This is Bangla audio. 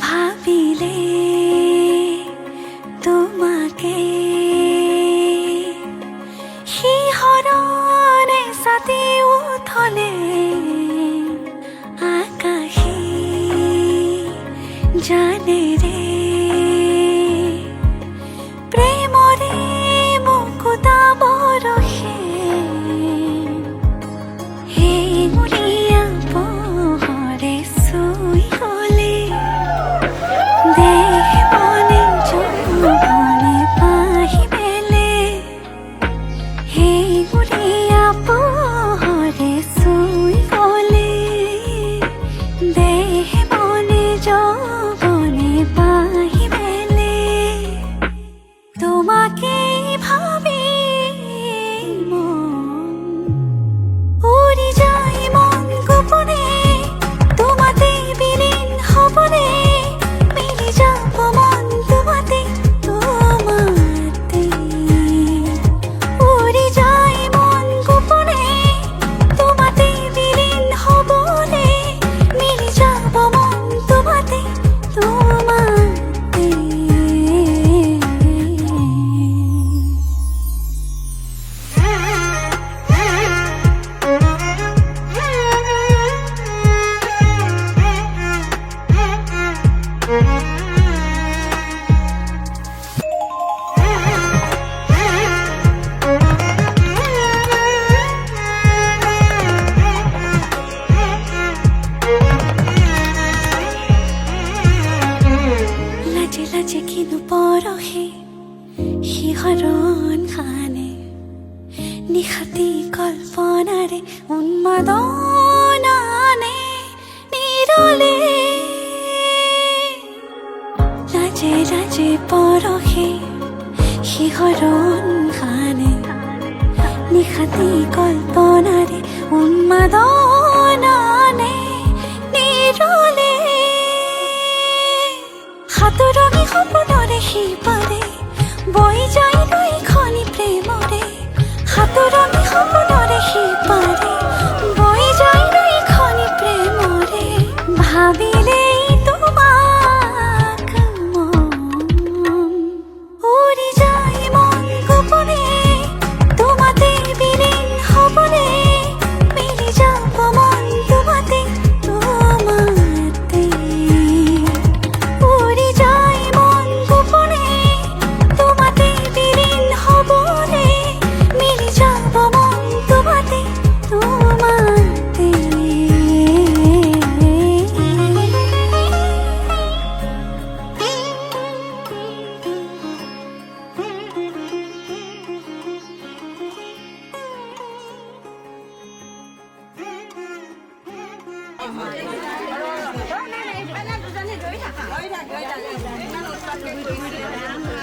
ভাবিলে তোমাকে শিহৰণে ছাতি উঠলে আকাশে জানেৰে প্ৰেমৰে মুকুতা বৰষে সেই মুলিয়া পোহৰে চুই গলে দেহ মনে যৌৱনে পাহি মেলে সেই মুলিয়া পোহৰে চুই গলে দেহ মনে যৌৱনে পাহি মেলে তোমাকেই ভাবি উড়ি যায় মন গোপনে তোমাতে বিলীন হবনে মিলি যাব মন তোমাতে তোমাতে উড়ি যায় মন গোপনে তোমাতে বিলীন হবনে মিলি যাব মন তোমাতে তোমাতে লাজে লাজে কিনো পৰহে শিহৰণ খানে নিশাতি কল্পনাৰে উন্মাদনানে নিৰলে লাজে লাজে পৰহে শিহৰণ খানে নিশাতি কল্পনাৰে উন্মাদনানে নিৰলে সাঁতোৰনি সপোনৰে সিপাৰে বৈ যায় নৈখনি প্ৰেমৰে সাঁতোৰনি সপোনৰে সিপাৰে বৈ যায় নৈখনি প্ৰেমৰে ভাবিলেই তোমাক মন উৰি যায় মন গোপনে তোমাতে বিলীন হবনে মিলি যাব মন তোমাতে তোমাতে উড়ি যায় মন গোপনে তোমাতে বিলীন হবনে মিলি যাব মন তোমাতে তোমাতে Gửi thật, gửi thật.